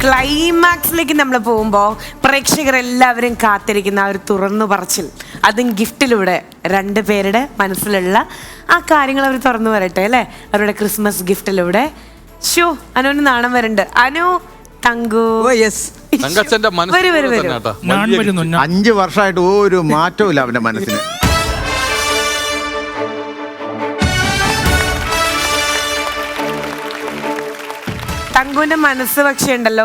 ക്ലൈമാക്സിലേക്ക് നമ്മൾ പോകുമ്പോൾ പ്രേക്ഷകരെല്ലാവരും കാത്തിരിക്കുന്ന ആ ഒരു തുറന്നു പറച്ചിൽ, അതും ഗിഫ്റ്റിലൂടെ രണ്ടുപേരുടെ മനസ്സിലുള്ള ആ കാര്യങ്ങൾ അവർ തുറന്നു വരട്ടെ അല്ലേ, അവരുടെ ക്രിസ്മസ് ഗിഫ്റ്റിലൂടെ. ഷോ അനുവിന് നാണം വരുന്നുണ്ട്. അനു, തങ്കു, 5 വർഷമായിട്ട് ഒരു മാറ്റവും ഇല്ല അവന്റെ മനസ്സിന്. തങ്കുവിന്റെ മനസ്സ് പക്ഷേ ഉണ്ടല്ലോ,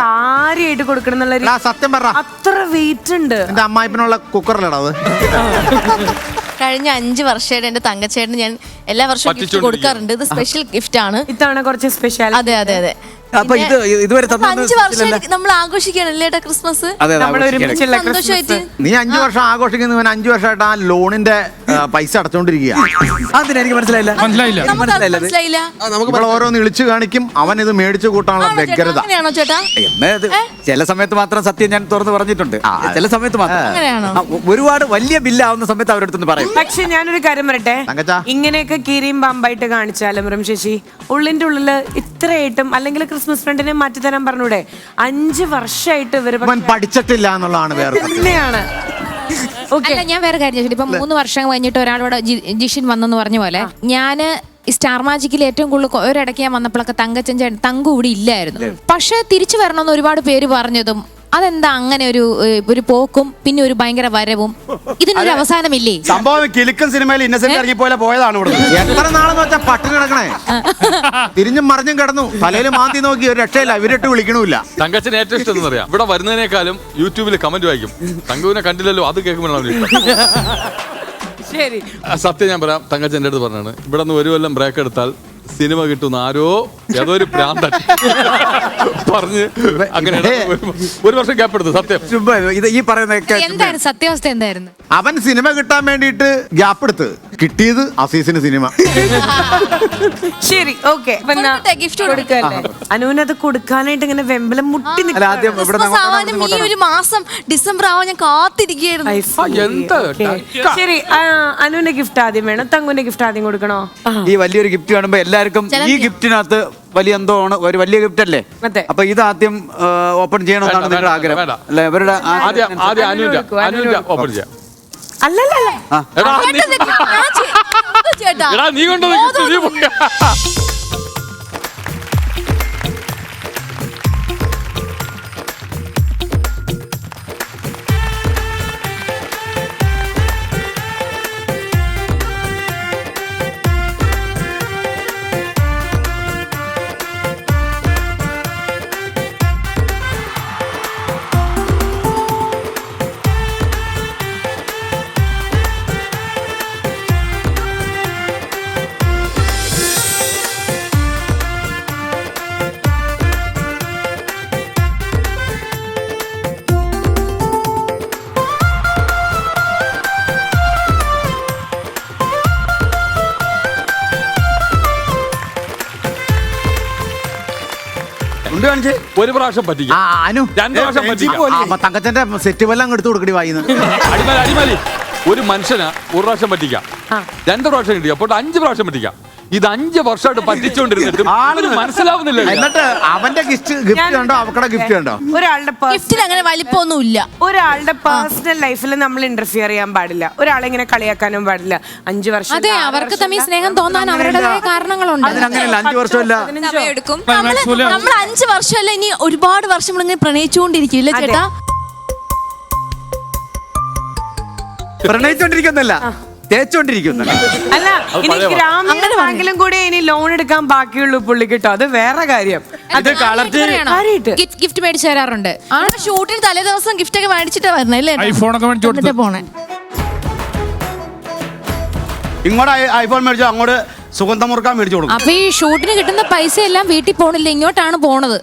കാര്യമായിട്ട് കൊടുക്കണം എന്നുള്ള സത്യം പറ, അത്ര വെയിറ്റ് ഉണ്ട്. എന്റെ അമ്മായിപ്പിനുള്ള കുക്കറിലടാ അത്. കഴിഞ്ഞ 5 വർഷമായിട്ട് എന്റെ തങ്കച്ചേട്ടന് ഞാൻ എല്ലാ വർഷവും ഗിഫ്റ്റ് കൊടുക്കാറുണ്ട്. ഇത് സ്പെഷ്യൽ ഗിഫ്റ്റ് ആണ്. ഇത്തവണ കുറച്ച് സ്പെഷ്യൽ. അതെ അതെ അതെ. അപ്പൊ ഇതുവരെ 5 വർഷമായിട്ട് നമ്മൾ ആഘോഷിക്കുകയാണല്ലേ ക്രിസ്മസ്. നീ 5 വർഷം ആഘോഷിക്കുന്ന 5 വർഷമായിട്ട് ആ ലോണിന്റെ പൈസ അടച്ചോണ്ടിരിക്കുക. അതെനിക്ക് മനസ്സിലായില്ല. നമ്മൾ ഓരോന്ന് ഇളിച്ചു കാണിക്കും, അവൻ ഇത് മേടിച്ചു കൂട്ടാനുള്ള വ്യഗ്രത. ചേട്ടാ ചില സമയത്ത് മാത്രം സത്യം ഞാൻ തുറന്ന് പറഞ്ഞിട്ടുണ്ട്. ചില സമയത്ത് മാത്രം ഒരുപാട് വലിയ ബില്ലാവുന്ന സമയത്ത് അവരടുത്തൊന്ന് പറയും. പക്ഷെ ഞാനൊരു കാര്യം പറയട്ടെ, ഇങ്ങനെയൊക്കെ കീരിയും പാമ്പായിട്ട് കാണിച്ചാലും ശശി, ഉള്ളിന്റെ ഉള്ളില് ഇത്രയായിട്ടും അല്ലെങ്കിൽ ക്രിസ്മസ് ഫ്രണ്ടിനെ മാറ്റി തരാൻ പറഞ്ഞൂടെ? 5 വർഷമായിട്ട് ഇവര് പഠിച്ചിട്ടില്ല എന്നുള്ളതാണ് വേറെ. അല്ല, ഞാൻ വേറെ കാര്യം ചോദിച്ചിട്ട്, ഇപ്പൊ 3 വർഷം കഴിഞ്ഞിട്ട് ഒരാളോട് ജിഷിൻ വന്നെന്ന് പറഞ്ഞ പോലെ, ഞാന് സ്റ്റാർ മാജിക്കിൽ ഏറ്റവും കൂടുതൽ ഒരിടയ്ക്ക് ഞാൻ വന്നപ്പോഴൊക്കെ തങ്കച്ചൻ തങ്കു ഇവിടെ ഇല്ലായിരുന്നു. പക്ഷെ തിരിച്ചു വരണമെന്ന് ഒരുപാട് പേര് പറഞ്ഞതും, അതെന്താ അങ്ങനെ ഒരു പോക്കും പിന്നെ ഒരു ഭയങ്കര വരവും, ഇതിനൊരു അവസാനമില്ലേ? സംഭവം കിലുക്കൻ സിനിമയിൽ ഇന്നസെന്റ് ഇറങ്ങി പോലെ പോയതാണ്. എത്ര നാളെന്ന് വെച്ചാൽ പട്ടിണി കിടക്കണേ, തിരിഞ്ഞും മറിഞ്ഞും കിടന്നു, തലയിൽ മാന്തി നോക്കി ഒരു രക്ഷയില്ല, ഇവരിട്ട് വിളിക്കണില്ല. തങ്കച്ചന് ഏറ്റവും ഇഷ്ടം എന്ന് പറയാം, ഇവിടെ വരുന്നതിനേക്കാളും യൂട്യൂബിൽ കമന്റ് വായിക്കും. തങ്കുവിനെ കണ്ടില്ലല്ലോ, അത് കേൾക്കുമ്പോഴാണ് ശരി. സത്യം ഞാൻ പറയാം, തങ്കച്ചൻ്റെ അടുത്ത് പറഞ്ഞാണ്, ഇവിടെ നിന്ന് 1 കൊല്ലം ബ്രേക്ക് എടുത്താൽ സിനിമ കിട്ടുന്ന ആരോ ഏതൊരു പ്രാന്തൻ പറഞ്ഞ് അങ്ങനെ 1 വർഷം ഗ്യാപ്പ് എടുത്തു. സത്യം ഈ പറയുന്ന എന്തായിരുന്നു സത്യാവസ്ഥ? എന്തായിരുന്നു? അവൻ സിനിമ കിട്ടാൻ വേണ്ടിയിട്ട് ഗ്യാപ്പ് എടുത്ത് കിട്ടിയത് അസീസിന് സിനിമ. ശരി, ഓക്കെ. ഗിഫ്റ്റ് കൊടുക്കല്ലേ? അനുവിനത് കൊടുക്കാനായിട്ട് ഇങ്ങനെ വെമ്പലം മുട്ടി ഈ ഒരു മാസം ഡിസംബർ ആവാൻ ഞാൻ കാത്തിരിക്കുകയായിരുന്നു. ശരി, അനുവിന്റെ ഗിഫ്റ്റ് ആദ്യം വേണം, തങ്കുവിന്റെ ഗിഫ്റ്റ് ആദ്യം കൊടുക്കണോ? ഈ വലിയൊരു ഗിഫ്റ്റ് കാണുമ്പോ എല്ലാവർക്കും ഈ ഗിഫ്റ്റിനകത്ത് വലിയ എന്തോ ആണ്, ഒരു വലിയ ഗിഫ്റ്റ് അല്ലേ? അപ്പൊ ഇത് ആദ്യം ഓപ്പൺ ചെയ്യണമെന്നാണ് നിങ്ങളുടെ ആഗ്രഹം അല്ലെ? ഇവരുടെ ഓപ്പൺ ചെയ്യാം. അല്ലല്ല, ചേട്ടാ നീ കൊണ്ടു. ഒരു പ്രാവശ്യം പറ്റിക്കും, 2 പ്രാവശ്യം പറ്റിക്കും. തങ്കച്ചന്റെ സെറ്റ് വല്ലം എടുത്തു കൊടുക്കടി വായിന്ന്. അടിമാലി ഒരു മനുഷ്യന് 1 പ്രാവശ്യം പറ്റിക്കാം, 2 പ്രാവശ്യം കിട്ടിക്കാം, അപ്പോൾ 5 പ്രാവശ്യം പറ്റിക്കാം. ഇത് 5 വർഷമായിട്ട് പറ്റിച്ചോണ്ടിരുന്നിട്ടും മനസ്സിലാവുന്നില്ല. എന്നിട്ട് അവന്റെ ഗിഫ്റ്റ് കണ്ടോ, അവക്കടെ ഗിഫ്റ്റ് കണ്ടോ? ഒരാളുടെ ഗിഫ്റ്റിൽ അങ്ങനെ വലിപ്പമൊന്നുമില്ല. ഒരാളുടെ പേഴ്സണൽ ലൈഫിൽ നമ്മൾ ഇന്റർഫിയർ ചെയ്യാൻ പാടില്ല, ഒരാളെ ഇങ്ങനെ കളിയാക്കാനും പാടില്ല. 5 വർഷം, അതെ, അവർക്ക് തമ്മിൽ സ്നേഹം തോന്നാൻ അവരുടേതായ കാരണങ്ങളുണ്ട്. അങ്ങനെയല്ല, 5 വർഷമല്ല, നമ്മൾ 5 വർഷമല്ല, ഇനി ഒരുപാട് വർഷം ഇങ്ങനെ പ്രണയിച്ചുകൊണ്ടിരിക്കില്ല ചേട്ടാ. പ്രണയിച്ചോണ്ടിരിക്കുന്നല്ല, തേച്ചോണ്ടിരിക്കുന്നല്ല. അല്ല, ഇനി ഗ്രാമീണ ബാങ്കിലും കൂടെ ഇനി ലോൺ എടുക്കാൻ ബാക്കിയുള്ളൂ പുള്ളി, കിട്ടോ? അത് വേറെ കാര്യം. അത് ഗിഫ്റ്റ് മേടിച്ചു തരാറുണ്ട്. ഷൂട്ടിന് തലേ ദിവസം ഗിഫ്റ്റ് ഒക്കെ മേടിച്ചിട്ടാ വരണല്ലേ? പോണേ ഇങ്ങോട്ട് ഐഫോൺ മേടിച്ചോ, അങ്ങോട്ട് സുഗന്ധ മുറുക്കാൻ മേടിച്ചു കൊടുക്കും. അപ്പൊ ഈ ഷൂട്ടിന് കിട്ടുന്ന പൈസ എല്ലാം വീട്ടിൽ പോണില്ല, ഇങ്ങോട്ടാണ് പോണത്.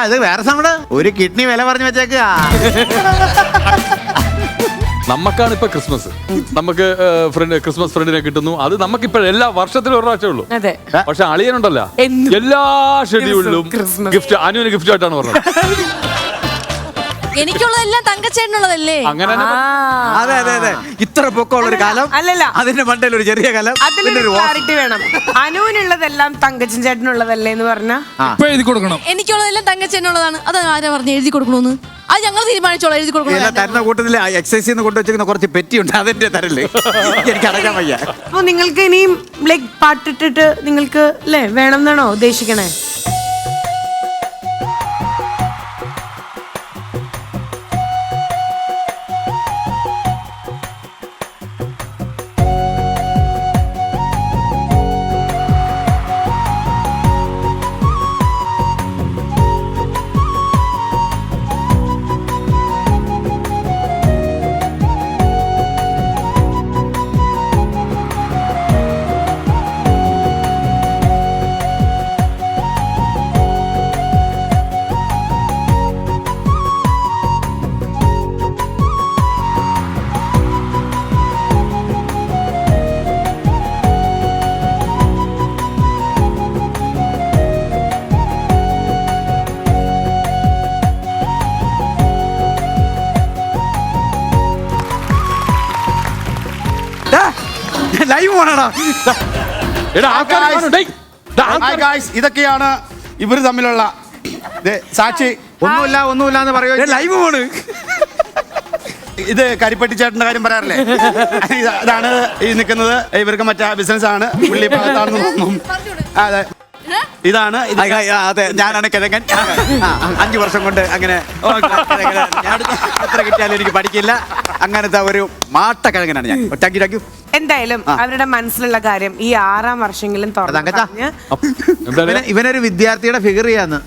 ഇത് വേറെ സമയം ഒരു കിഡ്നി വില പറഞ്ഞു വെച്ചേക്കുക. നമുക്കാണ് ഇപ്പൊ ക്രിസ്മസ്, നമുക്ക് ക്രിസ്മസ് ഫ്രണ്ടിനെ കിട്ടുന്നു, അത് നമുക്കിപ്പോ എല്ലാ വർഷത്തിലും 1 പ്രാവശ്യമേ ഉള്ളൂ. പക്ഷെ അളിയനുണ്ടല്ലോ എല്ലാ ഷെഡ്യൂളിലും ഗിഫ്റ്റ്, അനുവിന് ഗിഫ്റ്റ് ആയിട്ടാണ് പറഞ്ഞത്. എനിക്കുള്ളതെല്ലാം തങ്കച്ചേട്ടനുള്ളതല്ലേ? അങ്ങനെ അതെ അതെ അതെ, ഇത്ര പൊക്കമുള്ള ഒരു കാലം, അല്ലല്ല. അതിന്റെ മണ്ടയിൽ ഒരു ചെറിയ കാലം, പിന്നെ അതിലൊരു ഒരു ക്ലാരിറ്റി വേണം. അനുവിനുള്ളതെല്ലാം തങ്കച്ചൻ ചേട്ടനുള്ളതല്ലേ എന്ന് പറഞ്ഞാ ഇപ്പൊ എഴുതി കൊടുക്കണം. എനിക്കുള്ളതെല്ലാം തങ്കച്ചേട്ടനുള്ളതാണ്. അത് ആരാ പറഞ്ഞ് എഴുതി കൊടുക്കണമെന്ന്? അത് ഞങ്ങൾ തീരുമാനിച്ചോളാം. എഴുതി എല്ലാം കൊടുക്കണം. തരുന്ന കൂട്ടത്തിൽ എക്സസൈസ് നിന്ന് കൊണ്ടുവച്ചിരിക്കുന്ന കുറച്ച് പെറ്റിയുണ്ട്, അതിന്റെ തരല്ലേ എനിക്ക് അടക്കാൻ വയ്യ. അപ്പൊ നിങ്ങൾക്ക് ഇനിയും ലൈക് പാട്ടിട്ടിട്ട് നിങ്ങൾക്ക് അല്ലേ വേണം എന്നാണോ ഉദ്ദേശിക്കണേ? ലൈവ് പോണടാ. എടാ ആൾക്കാർ കാണും. ഡേയ്, ഡാ, ആൾക്കാര് ഇതൊക്കെയാണ് ഇവര് തമ്മിലുള്ള സാക്ഷി. ഒന്നുമില്ല എന്ന് പറയുക. ലൈവ് പോണ്. ഇത് കരിപ്പട്ടി ചേട്ടന്റെ കാര്യം പറയാറില്ലേ? ഇതാണ് ഈ നിൽക്കുന്നത്. ഇവർക്ക് മറ്റേ ബിസിനസ് ആണ്, പുള്ളി ഭാഗത്താണെന്ന് തോന്നുന്നു. അതെ, ഇതാണ് ഇത്. അതെ, ഞാനാണ് കിഴങ്ങൻ. 5 വർഷം കൊണ്ട് അങ്ങനെ ഞാൻ എത്ര കിട്ടിയാലും എനിക്ക് പഠിക്കില്ല. അങ്ങനത്തെ ഒരു മാട്ട കിഴങ്ങനാണ് ഞാൻ. Thank you. എന്തായാലും അവരുടെ മനസ്സിലുള്ള കാര്യം ഈ 6-ാം വർഷമെങ്കിലും തുറന്ന് തങ്കച്ചാ. പറഞ്ഞ് ഇവനൊരു വിദ്യാർത്ഥിയുടെ ഫിഗർ ചെയ്യാന്ന്.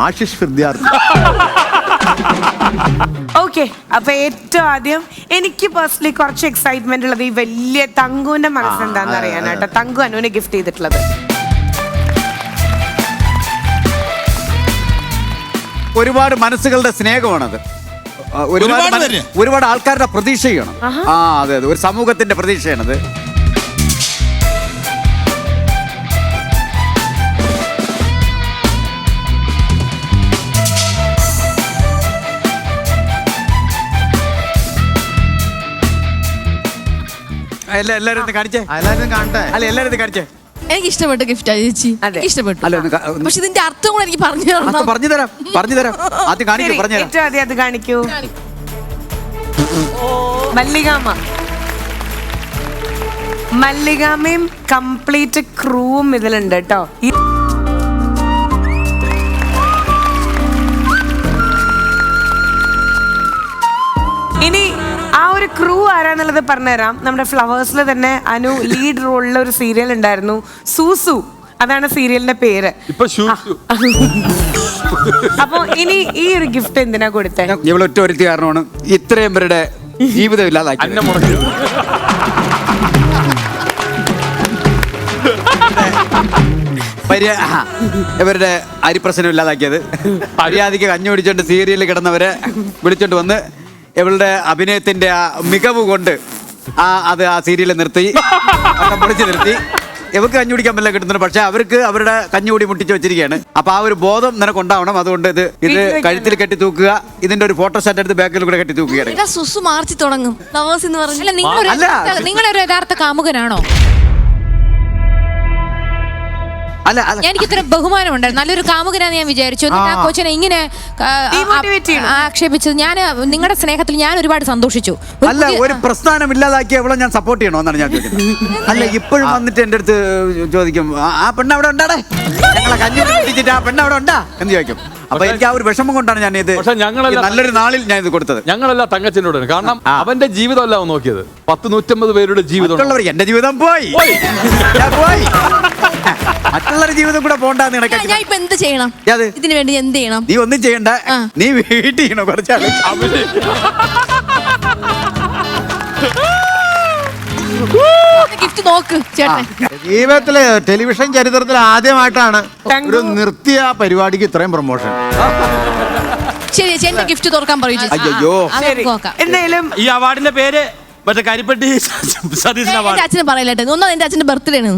ആശിഷ് വിദ്യാർത്ഥി. ഓക്കെ, അപ്പൊ ഏറ്റവും ആദ്യം എനിക്ക് പേഴ്സണലി കുറച്ച് എക്സൈറ്റ്മെന്റ് ഉള്ളത് ഈ വലിയ തങ്കുവിന്റെ മനസ്സെന്താന്ന് അറിയാനാട്ടോ. തങ്കു അനുവിനെ ഗിഫ്റ്റ് ചെയ്തിട്ടുള്ളത് ഒരുപാട് മനസ്സുകളുടെ സ്നേഹമാണത്. ഒരുപാട് ആൾക്കാരുടെ പ്രതീക്ഷയാണ്. അതെ അതെ, ഒരു സമൂഹത്തിന്റെ പ്രതീക്ഷയാണത്. എല്ലാരും കാണിച്ചേ. എല്ലാരും കാണട്ടെ. അല്ല, എല്ലാരും കാണിച്ചേ. എനിക്ക് ഇഷ്ടപ്പെട്ട ഗിഫ്റ്റാ ചേച്ചി. അതെ. ഇഷ്ടപ്പെട്ടു. അല്ല, പക്ഷെ ഇതിന്റെ അർത്ഥം കൂടെ എനിക്ക് പറഞ്ഞു തരണം. പറഞ്ഞു തരാം. ആദ്യം കാണിക്കൂ, ശരി, പറഞ്ഞുതരാം. ഏറ്റവും ആദ്യം അത് കാണിക്കൂ. മല്ലികാമയും കംപ്ലീറ്റ് ക്രൂവും ഇതിലുണ്ട് കേട്ടോ. ഇനി ആ ഒരു ക്രൂ ആരാന്നുള്ളത് പറഞ്ഞുതരാം. നമ്മുടെ ഫ്ലവേഴ്സിൽ തന്നെ അനു ലീഡ് റോളിലെ ഒരു സീരിയൽ ഉണ്ടായിരുന്നു, സൂസു. അതാണ് സീരിയലിന്റെ പേര്. ഇപ്പൊ അപ്പൊ ഇനി ഈ ഒരു ഗിഫ്റ്റ് എന്തിനാ കൊടുത്തേ? ഇവളൊറ്റ ഒരുത്തി കാരണമാണ് ഇത്രയും പേരുടെ ജീവിതം ഇല്ലാതാക്കി. അന്നെ മുടക്കി. ഇവരുടെ അരിപ്രശ്നം ഇല്ലാതാക്കിയത്. മര്യാദയ്ക്ക് കഞ്ഞി പിടിച്ചോണ്ട് സീരിയലിൽ കിടന്നവരെ വിളിച്ചോണ്ട് വന്ന് ഇവളുടെ അഭിനയത്തിന്റെ ആ മികവ് കൊണ്ട് അത് ആ സീരിയലിൽ നിർത്തി, പൊളിച്ചു നിർത്തി. ഇവർക്ക് കഞ്ഞി കുടിക്കാൻ പറ്റില്ല കിട്ടുന്നുണ്ട്, പക്ഷെ അവർക്ക് അവരുടെ കഞ്ഞുകൂടി മുട്ടിച്ച് വെച്ചിരിക്കുകയാണ്. അപ്പൊ ആ ഒരു ബോധം നിനക്ക് ഉണ്ടാവണം. അതുകൊണ്ട് ഇത് കഴുത്തിൽ കെട്ടി തൂക്കുക. ഇതിന്റെ ഒരു ഫോട്ടോ സ്റ്റാറ്റ് എടുത്ത് ബാക്കിൽ കൂടെ കെട്ടി തൂക്കുകയാണ്. സുസു മാർച്ച് തുടങ്ങും. ഫ്ലവേഴ്സ് എന്ന് പറഞ്ഞു. നിങ്ങളൊരു യഥാർത്ഥ കാമുകനാണോ? അല്ല, എനിക്ക് ഇത്ര ബഹുമാനം ഉണ്ടായിരുന്നു. നല്ലൊരു കാമുകനാന്ന് ഞാൻ വിചാരിച്ചു. എന്നിട്ട് ആ കൊച്ചിനെ ഇങ്ങനെ ആക്ഷേപിച്ചത് ഞാൻ നിങ്ങളുടെ സ്നേഹത്തിൽ ഞാൻ ഒരുപാട് സന്തോഷിച്ചു. അല്ല, ഒരു പ്രസ്ഥാനം ഇല്ലാതാക്കി അവളെ ഞാൻ സപ്പോർട്ട് ചെയ്യണോ എന്നാണ് ഞാൻ ചോദിക്കുന്നത്. അല്ല, ഇപ്പോഴും വന്നിട്ട് എന്റെ അടുത്ത് ചോദിക്കും, ആ പെണ്ണ് അവിടെ ഉണ്ടാടേ, ഞങ്ങളെ കഞ്ഞി പിടിച്ചിട്ട് ആ പെണ്ണ് അവിടെ ഉണ്ടാ എന്ന് ചോദിക്കും. അപ്പൊ എനിക്ക് ആ ഒരു വിഷമം കൊണ്ടാണ് ഞാൻ ഇത് നല്ലൊരു നാളിൽ ഞാൻ ഇത് കൊടുത്തത്. ഞങ്ങളെല്ലാം തങ്കച്ചനോട്, കാരണം അവന്റെ ജീവിതമല്ല നോക്കിയത്, 150 പേരുടെ ജീവിതം. എന്റെ ജീവിതം പോയി, മറ്റുള്ളവരുടെ ജീവിതം കൂടെ പോണ്ടെന്ന് കണക്കാക്കി. ഞാൻ ഇപ്പൊ എന്ത് ചെയ്യണം? ഇതിനു വേണ്ടി എന്ത് ചെയ്യണം? നീ ഒന്നും ചെയ്യണ്ട, നീ വീട്ടിൽ ചെയ്യണോ കുറച്ചാൽ. ഗിഫ്റ്റ് നോക്ക് ചേട്ടൻ. ജീവിതത്തിലെ ടെലിവിഷൻ ചരിത്രത്തിൽ ആദ്യമായിട്ടാണ് ഒരു നിർത്തിയ പരിപാടിക്ക് ഇത്രയും പ്രൊമോഷൻ. ശരി, ചേട്ടന്റെ ഗിഫ്റ്റ് തുറക്കാൻ പറയൂ ചേച്ചി. അയ്യോ, എന്തായാലും ഈ അവാർഡിന്റെ പേര് മറ്റേ കരിപ്പട്ടി സതീശൻ അവാർഡ്. അച്ഛനെ പറയട്ടെ, ഒന്നാം എന്റെ അച്ഛന്റെ ബർത്ത്ഡേ ആണ്.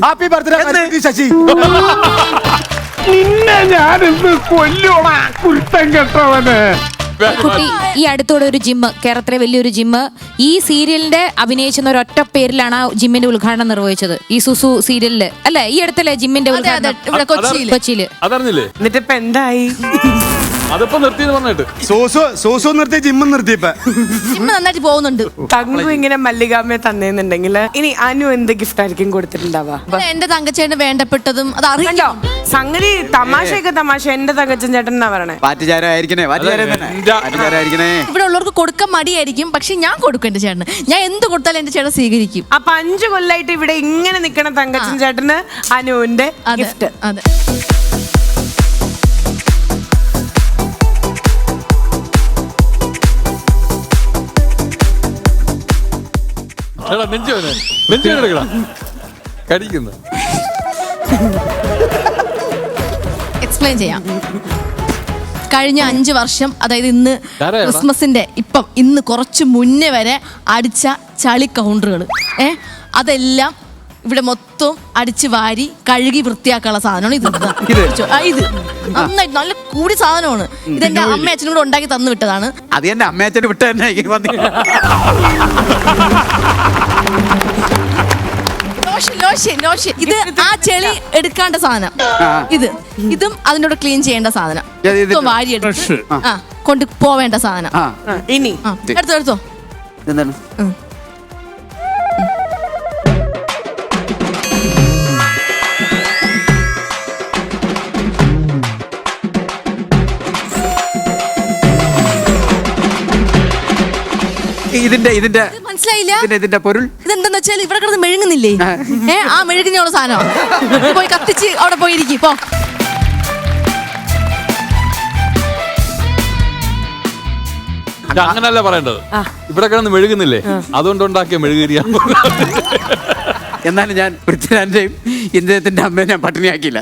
Happy birthday Shashi. നിന്നെ ഞാനിന്ന് കൊല്ലോടാ കുരുത്തം കെട്ടവന്. കുട്ടി ഈ അടുത്തോടെ ഒരു ജിമ്മ്, കേരളത്തിലെ വലിയൊരു ജിമ്മ്, ഈ സീരിയലിന്റെ അഭിനയിച്ചെന്ന ഒരൊറ്റ പേരിലാണ് ആ ജിമ്മിന്റെ ഉദ്ഘാടനം നിർവഹിച്ചത്. ഈ സുസു സീരിയലില് അല്ലെ, ഈ അടുത്തല്ലേ ജിമ്മിന്റെ ഉദ്ഘാടനം ഇവിടെ കൊച്ചിയില്. അതറിഞ്ഞില്ലേ? എന്നിട്ട് ഇപ്പൊ എന്തായി? അതിപ്പോ നിർത്തിയെന്ന് പറഞ്ഞിട്ട് സോസോ നിർത്തി ജിമ്മും നിർത്തി ഇപ്പൊ ജിമ്മ് നന്നായിട്ട് പോകുന്നുണ്ട്. തങ്കു ഇങ്ങനെ മല്ലികാമ്മയെ തന്നേന്നുണ്ടെങ്കിൽ ഇനി അനു എന്ത് ഗിഫ്റ്റ് ആയിരിക്കും കൊടുത്തിട്ടുണ്ടാവാ? എന്റെ തങ്കച്ചേട്ടന് വേണ്ടപ്പെട്ടതും അത് അറിയില്ലോ. സംഗതി തമാശയൊക്കെ തമാശ. എന്റെ തങ്കച്ചൻ ചേട്ടൻ എന്നാ പറയണേ. പാറ്റുചാരായിരിക്കണേ, പാറ്റുചാരായിരിക്കണേ. ഇവിടെ ഉള്ളവർക്ക് കൊടുക്കാൻ മടിയായിരിക്കും, പക്ഷെ ഞാൻ കൊടുക്കും എന്റെ ചേട്ടന്. ഞാൻ എന്ത് കൊടുത്താലും എന്റെ ചേട്ടൻ സ്വീകരിക്കും. അപ്പൊ 5 കൊല്ലായിട്ട് ഇവിടെ ഇങ്ങനെ നിക്കണ തങ്കച്ചൻ ചേട്ടന് അനുവിന്റെ ഗിഫ്റ്റ്. അതെ. കടിക്കുന്നു. എക്സ്പ്ലെയിൻ ചെയ്യാം. കഴിഞ്ഞ 5 വർഷം, അതായത് ഇന്ന് ക്രിസ്മസിന്റെ ഇന്ന് കുറച്ച് മുന്നേ വരെ അടിച്ച ചളി കൗണ്ടറുകൾ അതെല്ലാം ഇവിടെ മൊത്തം അടിച്ച് വാരി കഴുകി വൃത്തിയാക്കാനുള്ള സാധനമാണ് ഇത്. ഇത് നന്നായിട്ട് നല്ല കൂടി സാധനമാണ്. ഇതെന്റെ അമ്മ അച്ഛനും കൂടെ ഉണ്ടാക്കി തന്നു വിട്ടതാണ്. അത് എന്റെ അമ്മയച്ഛന് വിട്ട തന്നെ ഇത് ആ ചെളി എടുക്കാണ്ട സാധനം. ഇതും അതിനോട് ക്ലീൻ ചെയ്യേണ്ട സാധനം. വാരി എടുത്ത് കൊണ്ട് പോവേണ്ട സാധനം. ഇനി എടുത്തോ. എന്താണ് ഇതിന്റെ മനസ്സിലായില്ല? ഇതിന്റെ പൊരുൾ ഇതെന്താന്ന് വെച്ചാൽ ഇവിടെ കിടന്ന് മെഴുകുന്നില്ലേ, ആ മെഴുകുന്നുള്ള സാധനം പോയി കത്തിച്ച് അവിടെ പോയിരിക്കും. പോ. അങ്ങനല്ല പറയേണ്ടത്. ഇവിടെ കിടന്ന് മെഴുകുന്നില്ലേ, അതുകൊണ്ടുണ്ടാക്കിയ മെഴുകുതിരിയാ. എന്നാലും ഞാൻ പൃഥ്വിരാജിന്റെയും ഇദ്ദേഹത്തിന്റെ അമ്മയെ ഞാൻ പട്ടിണിയാക്കിയില്ല.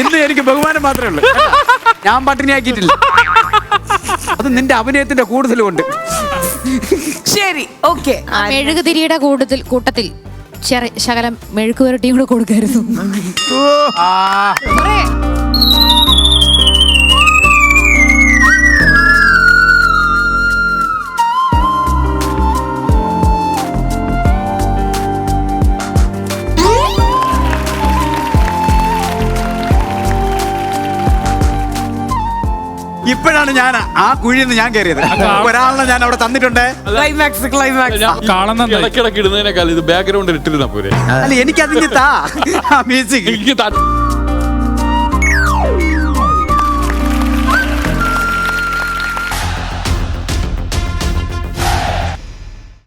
ഇന്ന് എനിക്ക് ബഹുമാനം മാത്രമേ ഉള്ളൂ, ഞാൻ പട്ടിണിയാക്കിയിട്ടില്ല. അത് നിന്റെ അഭിനയത്തിന്റെ കൂടുതലുണ്ട്. ശരി, ഓക്കെ. മെഴുകുതിരിയുടെ കൂട്ടത്തിൽ ശകലം മെഴുക്ക് പുരട്ടിയും കൂടെ കൊടുക്കായിരുന്നു. ഇപ്പോഴാണ് ഞാൻ ആ കുഴിയിൽ നിന്ന് ഞാൻ കയറിയത്. ഒരാളിനെ ഞാൻ അവിടെ തന്നിട്ടുണ്ട്. ക്ലൈമാക്സ് ഇടയ്ക്കിടയ്ക്ക് ഇടുന്നതിനേക്കാൾ ഇത് ബാക്ക്ഗ്രൗണ്ടിൽ ഇട്ടിരുന്ന പോരെ. അല്ല എനിക്കതിന് താ മ്യൂസിക്.